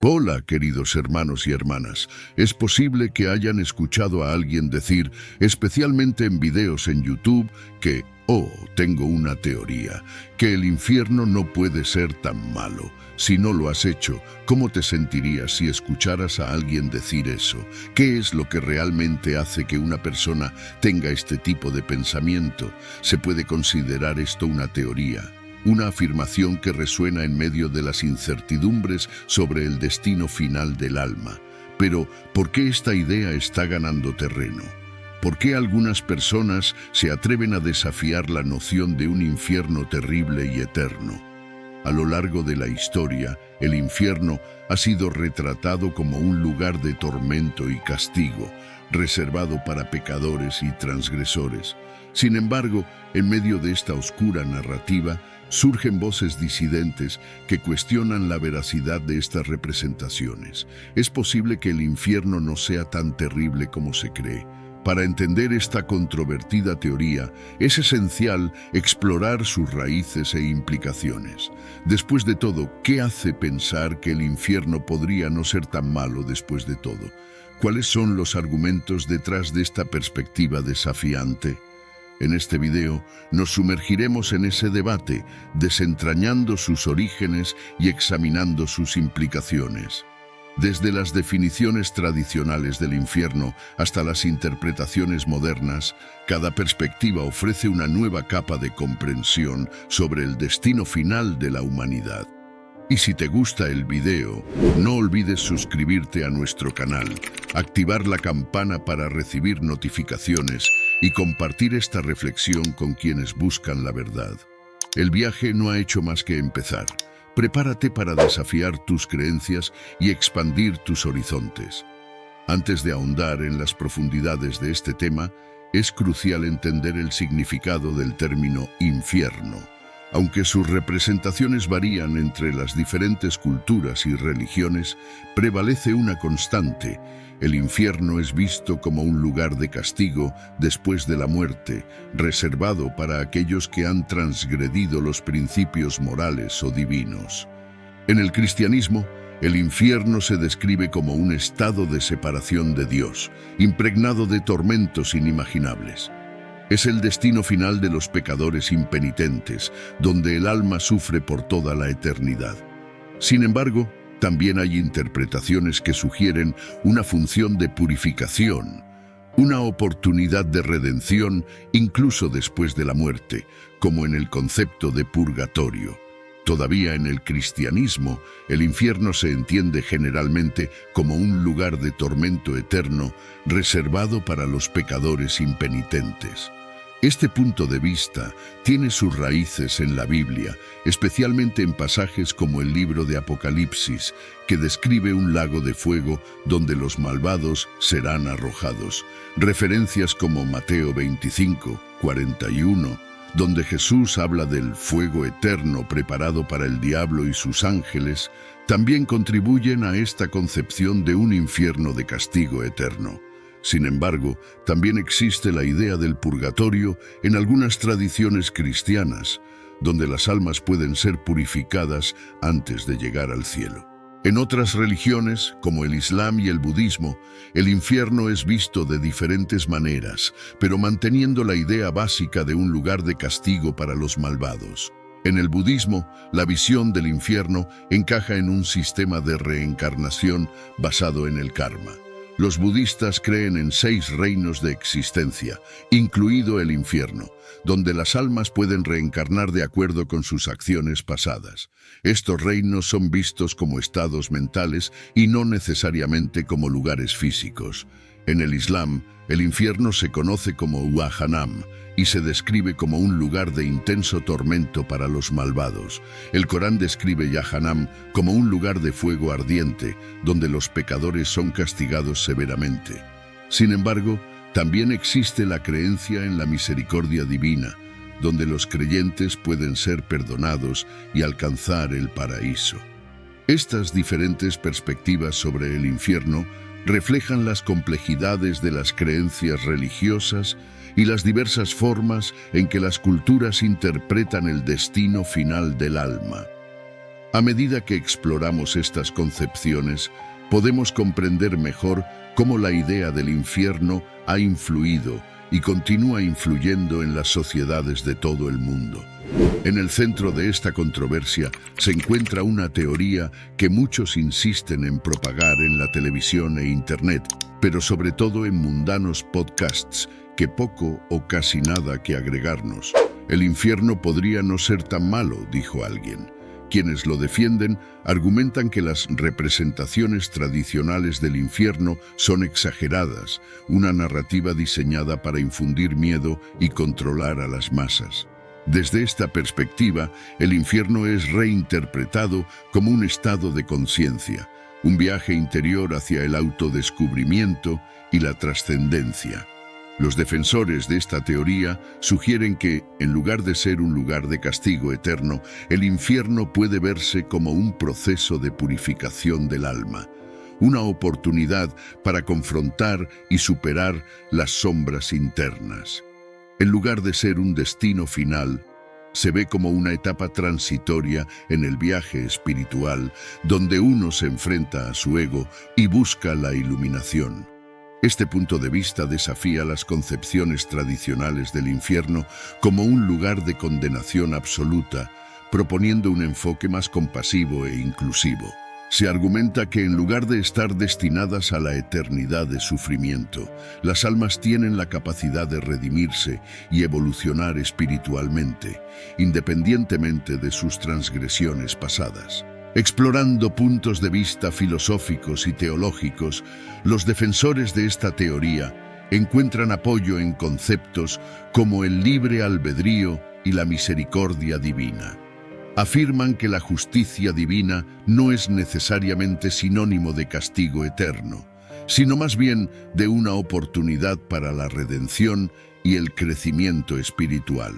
Hola, queridos hermanos y hermanas. Es posible que hayan escuchado a alguien decir, especialmente en videos en YouTube, que, tengo una teoría, que el infierno no puede ser tan malo. Si no lo has hecho, ¿cómo te sentirías si escucharas a alguien decir eso? ¿Qué es lo que realmente hace que una persona tenga este tipo de pensamiento? ¿Se puede considerar esto una teoría? Una afirmación que resuena en medio de las incertidumbres sobre el destino final del alma. Pero, ¿por qué esta idea está ganando terreno? ¿Por qué algunas personas se atreven a desafiar la noción de un infierno terrible y eterno? A lo largo de la historia, el infierno ha sido retratado como un lugar de tormento y castigo, reservado para pecadores y transgresores. Sin embargo, en medio de esta oscura narrativa, surgen voces disidentes que cuestionan la veracidad de estas representaciones. Es posible que el infierno no sea tan terrible como se cree. Para entender esta controvertida teoría, es esencial explorar sus raíces e implicaciones. Después de todo, ¿qué hace pensar que el infierno podría no ser tan malo después de todo? ¿Cuáles son los argumentos detrás de esta perspectiva desafiante? En este video nos sumergiremos en ese debate, desentrañando sus orígenes y examinando sus implicaciones. Desde las definiciones tradicionales del infierno hasta las interpretaciones modernas, cada perspectiva ofrece una nueva capa de comprensión sobre el destino final de la humanidad. Y si te gusta el video, no olvides suscribirte a nuestro canal, activar la campana para recibir notificaciones y compartir esta reflexión con quienes buscan la verdad. El viaje no ha hecho más que empezar. Prepárate para desafiar tus creencias y expandir tus horizontes. Antes de ahondar en las profundidades de este tema, es crucial entender el significado del término infierno. Aunque sus representaciones varían entre las diferentes culturas y religiones, prevalece una constante. El infierno es visto como un lugar de castigo después de la muerte, reservado para aquellos que han transgredido los principios morales o divinos. En el cristianismo, el infierno se describe como un estado de separación de Dios, impregnado de tormentos inimaginables. Es el destino final de los pecadores impenitentes, donde el alma sufre por toda la eternidad. Sin embargo, también hay interpretaciones que sugieren una función de purificación, una oportunidad de redención incluso después de la muerte, como en el concepto de purgatorio. Todavía en el cristianismo, el infierno se entiende generalmente como un lugar de tormento eterno reservado para los pecadores impenitentes. Este punto de vista tiene sus raíces en la Biblia, especialmente en pasajes como el libro de Apocalipsis, que describe un lago de fuego donde los malvados serán arrojados. Referencias como Mateo 25, 41, donde Jesús habla del fuego eterno preparado para el diablo y sus ángeles, también contribuyen a esta concepción de un infierno de castigo eterno. Sin embargo, también existe la idea del purgatorio en algunas tradiciones cristianas, donde las almas pueden ser purificadas antes de llegar al cielo. En otras religiones, como el Islam y el budismo, el infierno es visto de diferentes maneras, pero manteniendo la idea básica de un lugar de castigo para los malvados. En el budismo, la visión del infierno encaja en un sistema de reencarnación basado en el karma. Los budistas creen en 6 reinos de existencia, incluido el infierno, donde las almas pueden reencarnar de acuerdo con sus acciones pasadas. Estos reinos son vistos como estados mentales y no necesariamente como lugares físicos. En el Islam, el infierno se conoce como Jahannam y se describe como un lugar de intenso tormento para los malvados. El Corán describe Jahannam como un lugar de fuego ardiente, donde los pecadores son castigados severamente. Sin embargo, también existe la creencia en la misericordia divina, donde los creyentes pueden ser perdonados y alcanzar el paraíso. Estas diferentes perspectivas sobre el infierno reflejan las complejidades de las creencias religiosas y las diversas formas en que las culturas interpretan el destino final del alma. A medida que exploramos estas concepciones, podemos comprender mejor cómo la idea del infierno ha influido y continúa influyendo en las sociedades de todo el mundo. En el centro de esta controversia se encuentra una teoría que muchos insisten en propagar en la televisión e internet, pero sobre todo en mundanos podcasts, que poco o casi nada que agregarnos. El infierno podría no ser tan malo, dijo alguien. Quienes lo defienden argumentan que las representaciones tradicionales del infierno son exageradas, una narrativa diseñada para infundir miedo y controlar a las masas. Desde esta perspectiva, el infierno es reinterpretado como un estado de conciencia, un viaje interior hacia el autodescubrimiento y la trascendencia. Los defensores de esta teoría sugieren que, en lugar de ser un lugar de castigo eterno, el infierno puede verse como un proceso de purificación del alma, una oportunidad para confrontar y superar las sombras internas. En lugar de ser un destino final, se ve como una etapa transitoria en el viaje espiritual, donde uno se enfrenta a su ego y busca la iluminación. Este punto de vista desafía las concepciones tradicionales del infierno como un lugar de condenación absoluta, proponiendo un enfoque más compasivo e inclusivo. Se argumenta que en lugar de estar destinadas a la eternidad de sufrimiento, las almas tienen la capacidad de redimirse y evolucionar espiritualmente, independientemente de sus transgresiones pasadas. Explorando puntos de vista filosóficos y teológicos, los defensores de esta teoría encuentran apoyo en conceptos como el libre albedrío y la misericordia divina. Afirman que la justicia divina no es necesariamente sinónimo de castigo eterno, sino más bien de una oportunidad para la redención y el crecimiento espiritual.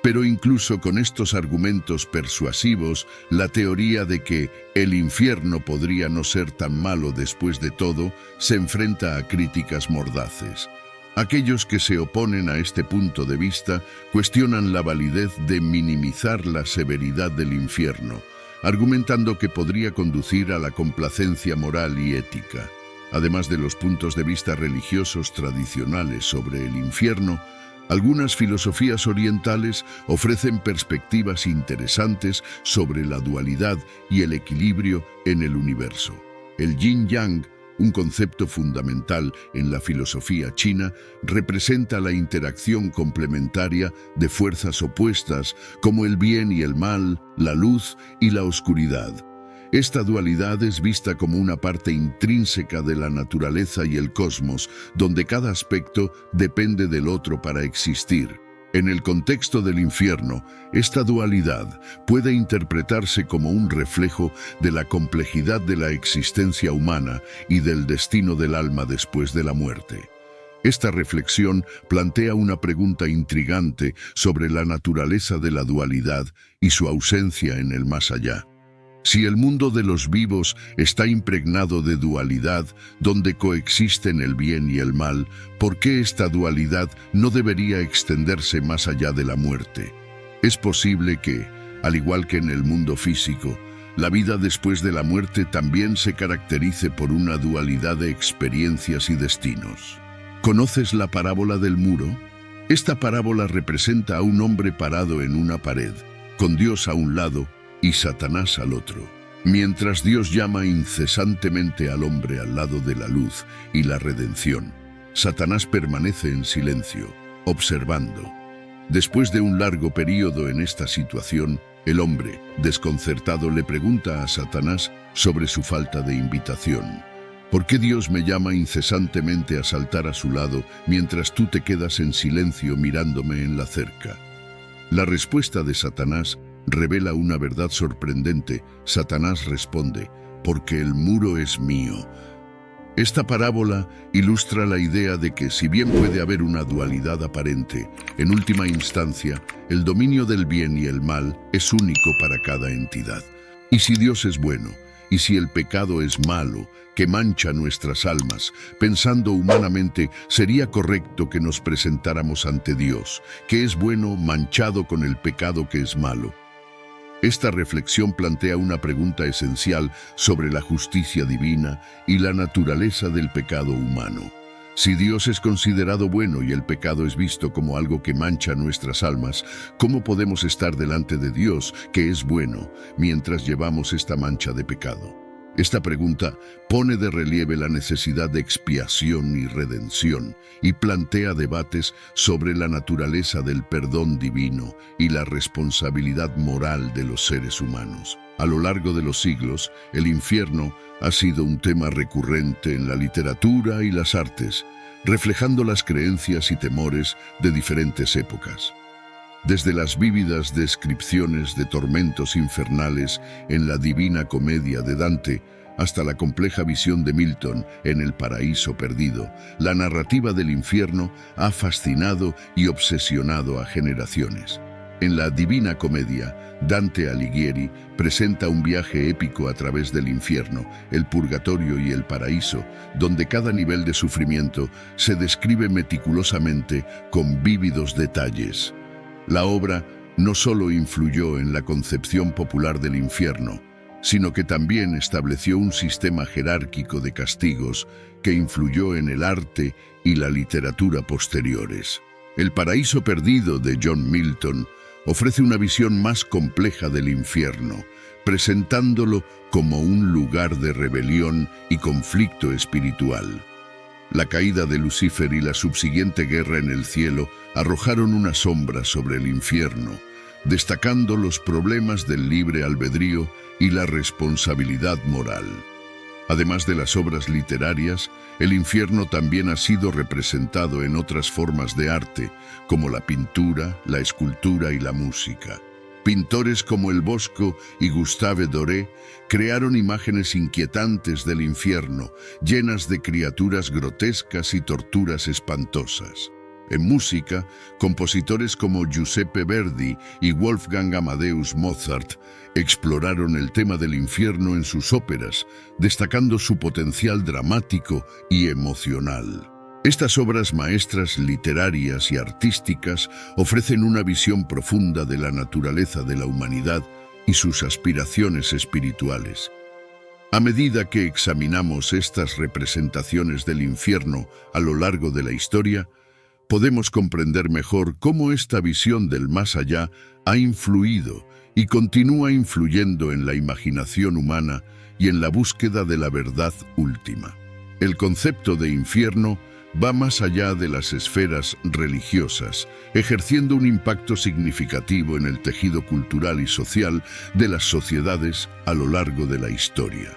Pero incluso con estos argumentos persuasivos, la teoría de que el infierno podría no ser tan malo después de todo se enfrenta a críticas mordaces. Aquellos que se oponen a este punto de vista cuestionan la validez de minimizar la severidad del infierno, argumentando que podría conducir a la complacencia moral y ética. Además de los puntos de vista religiosos tradicionales sobre el infierno, algunas filosofías orientales ofrecen perspectivas interesantes sobre la dualidad y el equilibrio en el universo. El yin-yang, un concepto fundamental en la filosofía china, representa la interacción complementaria de fuerzas opuestas como el bien y el mal, la luz y la oscuridad. Esta dualidad es vista como una parte intrínseca de la naturaleza y el cosmos, donde cada aspecto depende del otro para existir. En el contexto del infierno, esta dualidad puede interpretarse como un reflejo de la complejidad de la existencia humana y del destino del alma después de la muerte. Esta reflexión plantea una pregunta intrigante sobre la naturaleza de la dualidad y su ausencia en el más allá. Si el mundo de los vivos está impregnado de dualidad, donde coexisten el bien y el mal, ¿por qué esta dualidad no debería extenderse más allá de la muerte? Es posible que, al igual que en el mundo físico, la vida después de la muerte también se caracterice por una dualidad de experiencias y destinos. ¿Conoces la parábola del muro? Esta parábola representa a un hombre parado en una pared, con Dios a un lado y Satanás al otro. Mientras Dios llama incesantemente al hombre al lado de la luz y la redención, Satanás permanece en silencio, observando. Después de un largo periodo en esta situación, el hombre, desconcertado, le pregunta a Satanás sobre su falta de invitación. ¿Por qué Dios me llama incesantemente a saltar a su lado mientras tú te quedas en silencio mirándome en la cerca? La respuesta de Satanás revela una verdad sorprendente. Satanás responde: porque el muro es mío. Esta parábola ilustra la idea de que, si bien puede haber una dualidad aparente, en última instancia, el dominio del bien y el mal es único para cada entidad. Y si Dios es bueno, y si el pecado es malo, que mancha nuestras almas, pensando humanamente, sería correcto que nos presentáramos ante Dios, que es bueno manchado con el pecado que es malo. Esta reflexión plantea una pregunta esencial sobre la justicia divina y la naturaleza del pecado humano. Si Dios es considerado bueno y el pecado es visto como algo que mancha nuestras almas, ¿cómo podemos estar delante de Dios, que es bueno, mientras llevamos esta mancha de pecado? Esta pregunta pone de relieve la necesidad de expiación y redención y plantea debates sobre la naturaleza del perdón divino y la responsabilidad moral de los seres humanos. A lo largo de los siglos, el infierno ha sido un tema recurrente en la literatura y las artes, reflejando las creencias y temores de diferentes épocas. Desde las vívidas descripciones de tormentos infernales en la Divina Comedia de Dante hasta la compleja visión de Milton en El Paraíso Perdido, la narrativa del infierno ha fascinado y obsesionado a generaciones. En la Divina Comedia, Dante Alighieri presenta un viaje épico a través del infierno, el purgatorio y el paraíso, donde cada nivel de sufrimiento se describe meticulosamente con vívidos detalles. La obra no solo influyó en la concepción popular del infierno, sino que también estableció un sistema jerárquico de castigos que influyó en el arte y la literatura posteriores. El Paraíso Perdido de John Milton ofrece una visión más compleja del infierno, presentándolo como un lugar de rebelión y conflicto espiritual. La caída de Lucifer y la subsiguiente guerra en el cielo arrojaron una sombra sobre el infierno, destacando los problemas del libre albedrío y la responsabilidad moral. Además de las obras literarias, el infierno también ha sido representado en otras formas de arte, como la pintura, la escultura y la música. Pintores como el Bosco y Gustave Doré crearon imágenes inquietantes del infierno, llenas de criaturas grotescas y torturas espantosas. En música, compositores como Giuseppe Verdi y Wolfgang Amadeus Mozart exploraron el tema del infierno en sus óperas, destacando su potencial dramático y emocional. Estas obras maestras literarias y artísticas ofrecen una visión profunda de la naturaleza de la humanidad y sus aspiraciones espirituales. A medida que examinamos estas representaciones del infierno a lo largo de la historia, podemos comprender mejor cómo esta visión del más allá ha influido y continúa influyendo en la imaginación humana y en la búsqueda de la verdad última. El concepto de infierno va más allá de las esferas religiosas, ejerciendo un impacto significativo en el tejido cultural y social de las sociedades a lo largo de la historia.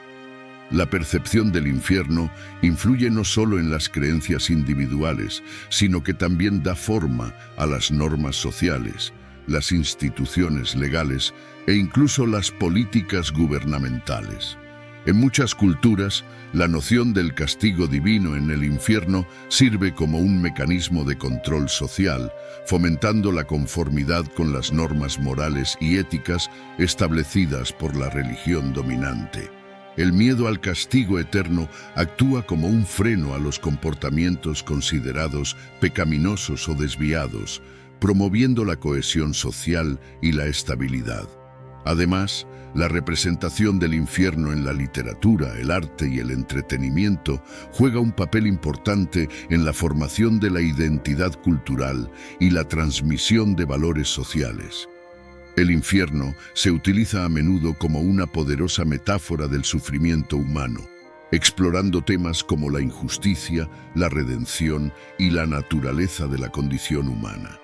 La percepción del infierno influye no solo en las creencias individuales, sino que también da forma a las normas sociales, las instituciones legales e incluso las políticas gubernamentales. En muchas culturas, la noción del castigo divino en el infierno sirve como un mecanismo de control social, fomentando la conformidad con las normas morales y éticas establecidas por la religión dominante. El miedo al castigo eterno actúa como un freno a los comportamientos considerados pecaminosos o desviados, promoviendo la cohesión social y la estabilidad. Además, la representación del infierno en la literatura, el arte y el entretenimiento juega un papel importante en la formación de la identidad cultural y la transmisión de valores sociales. El infierno se utiliza a menudo como una poderosa metáfora del sufrimiento humano, explorando temas como la injusticia, la redención y la naturaleza de la condición humana.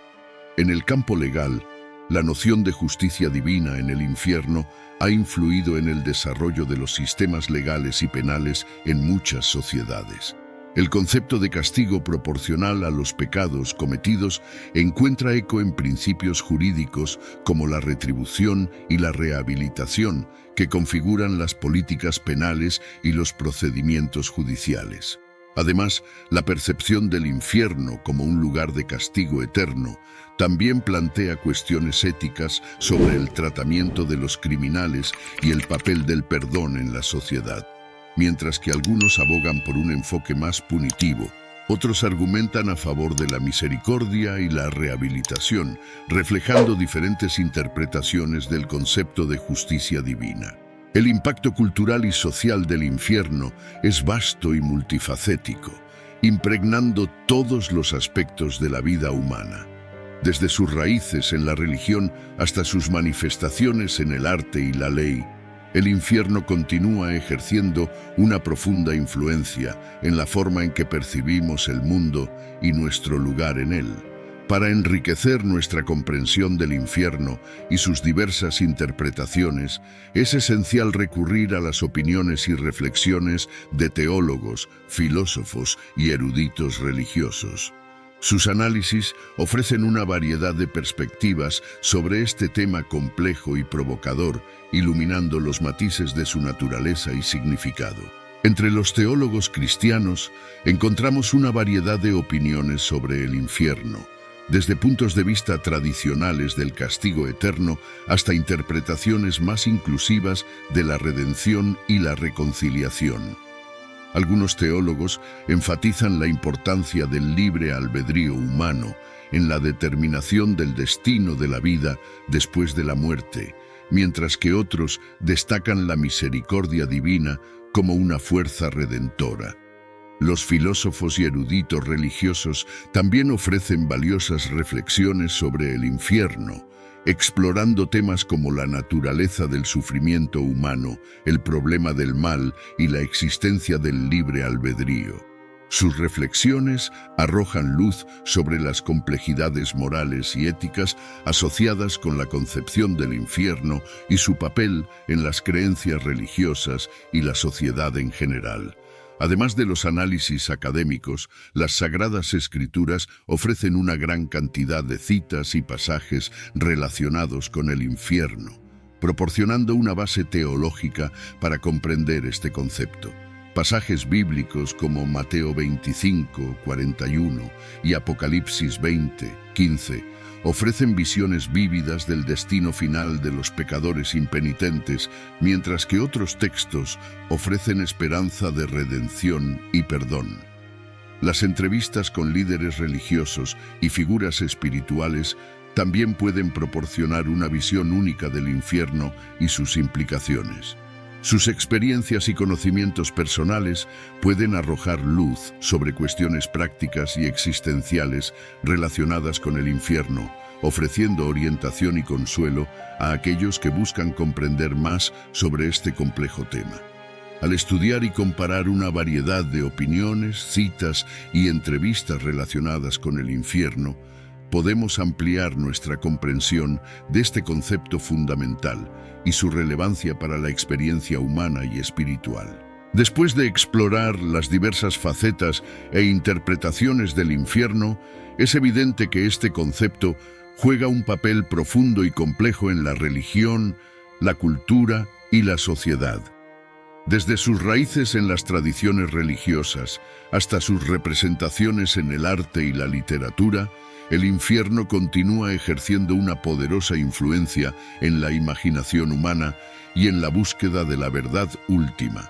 En el campo legal, la noción de justicia divina en el infierno ha influido en el desarrollo de los sistemas legales y penales en muchas sociedades. El concepto de castigo proporcional a los pecados cometidos encuentra eco en principios jurídicos como la retribución y la rehabilitación, que configuran las políticas penales y los procedimientos judiciales. Además, la percepción del infierno como un lugar de castigo eterno también plantea cuestiones éticas sobre el tratamiento de los criminales y el papel del perdón en la sociedad. Mientras que algunos abogan por un enfoque más punitivo, Otros argumentan a favor de la misericordia y la rehabilitación, reflejando diferentes interpretaciones del concepto de justicia divina. El impacto cultural y social del infierno es vasto y multifacético, impregnando todos los aspectos de la vida humana, desde sus raíces en la religión hasta sus manifestaciones en el arte y la ley. El infierno continúa ejerciendo una profunda influencia en la forma en que percibimos el mundo y nuestro lugar en él. Para enriquecer nuestra comprensión del infierno y sus diversas interpretaciones, es esencial recurrir a las opiniones y reflexiones de teólogos, filósofos y eruditos religiosos. Sus análisis ofrecen una variedad de perspectivas sobre este tema complejo y provocador, iluminando los matices de su naturaleza y significado. Entre los teólogos cristianos encontramos una variedad de opiniones sobre el infierno, desde puntos de vista tradicionales del castigo eterno hasta interpretaciones más inclusivas de la redención y la reconciliación. Algunos teólogos enfatizan la importancia del libre albedrío humano en la determinación del destino de la vida después de la muerte, mientras que otros destacan la misericordia divina como una fuerza redentora. Los filósofos y eruditos religiosos también ofrecen valiosas reflexiones sobre el infierno, explorando temas como la naturaleza del sufrimiento humano, el problema del mal y la existencia del libre albedrío. Sus reflexiones arrojan luz sobre las complejidades morales y éticas asociadas con la concepción del infierno y su papel en las creencias religiosas y la sociedad en general. Además de los análisis académicos, las Sagradas Escrituras ofrecen una gran cantidad de citas y pasajes relacionados con el infierno, proporcionando una base teológica para comprender este concepto. Pasajes bíblicos como Mateo 25, 41 y Apocalipsis 20, 15 ofrecen visiones vívidas del destino final de los pecadores impenitentes, mientras que otros textos ofrecen esperanza de redención y perdón. Las entrevistas con líderes religiosos y figuras espirituales también pueden proporcionar una visión única del infierno y sus implicaciones. Sus experiencias y conocimientos personales pueden arrojar luz sobre cuestiones prácticas y existenciales relacionadas con el infierno, ofreciendo orientación y consuelo a aquellos que buscan comprender más sobre este complejo tema. Al estudiar y comparar una variedad de opiniones, citas y entrevistas relacionadas con el infierno, podemos ampliar nuestra comprensión de este concepto fundamental y su relevancia para la experiencia humana y espiritual. Después de explorar las diversas facetas e interpretaciones del infierno, es evidente que este concepto juega un papel profundo y complejo en la religión, la cultura y la sociedad. Desde sus raíces en las tradiciones religiosas hasta sus representaciones en el arte y la literatura, el infierno continúa ejerciendo una poderosa influencia en la imaginación humana y en la búsqueda de la verdad última.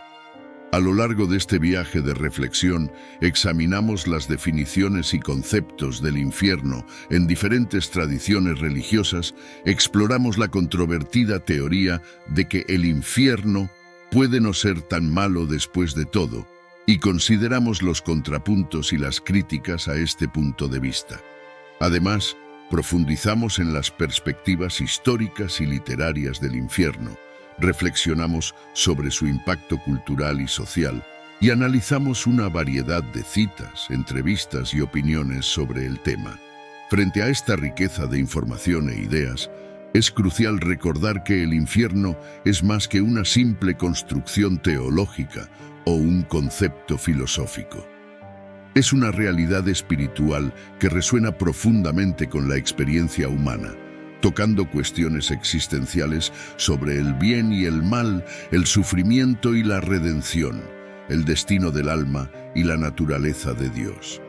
A lo largo de este viaje de reflexión, examinamos las definiciones y conceptos del infierno en diferentes tradiciones religiosas, exploramos la controvertida teoría de que el infierno puede no ser tan malo después de todo, y consideramos los contrapuntos y las críticas a este punto de vista. Además, profundizamos en las perspectivas históricas y literarias del infierno, reflexionamos sobre su impacto cultural y social y analizamos una variedad de citas, entrevistas y opiniones sobre el tema. Frente a esta riqueza de información e ideas, es crucial recordar que el infierno es más que una simple construcción teológica o un concepto filosófico. Es una realidad espiritual que resuena profundamente con la experiencia humana, tocando cuestiones existenciales sobre el bien y el mal, el sufrimiento y la redención, el destino del alma y la naturaleza de Dios.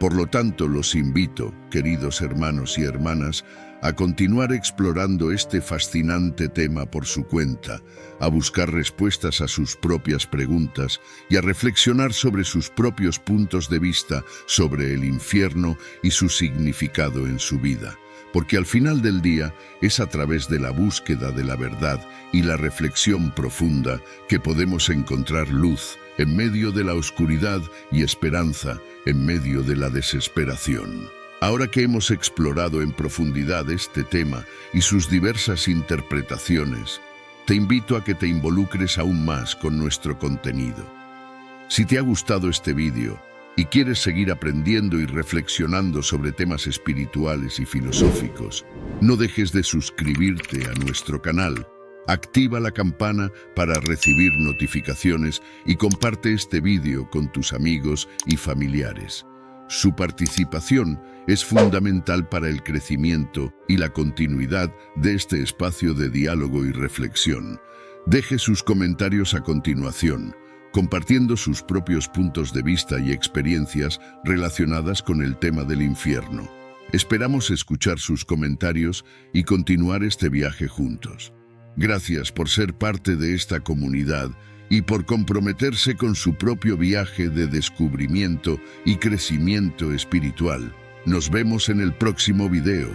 Por lo tanto, los invito, queridos hermanos y hermanas, a continuar explorando este fascinante tema por su cuenta, a buscar respuestas a sus propias preguntas y a reflexionar sobre sus propios puntos de vista sobre el infierno y su significado en su vida. Porque al final del día es a través de la búsqueda de la verdad y la reflexión profunda que podemos encontrar luz en medio de la oscuridad y esperanza en medio de la desesperación. Ahora que hemos explorado en profundidad este tema y sus diversas interpretaciones, te invito a que te involucres aún más con nuestro contenido. Si te ha gustado este vídeo y quieres seguir aprendiendo y reflexionando sobre temas espirituales y filosóficos, no dejes de suscribirte a nuestro canal. Activa la campana para recibir notificaciones y comparte este vídeo con tus amigos y familiares. Su participación es fundamental para el crecimiento y la continuidad de este espacio de diálogo y reflexión. Deje sus comentarios a continuación, compartiendo sus propios puntos de vista y experiencias relacionadas con el tema del infierno. Esperamos escuchar sus comentarios y continuar este viaje juntos. Gracias por ser parte de esta comunidad y por comprometerse con su propio viaje de descubrimiento y crecimiento espiritual. Nos vemos en el próximo video.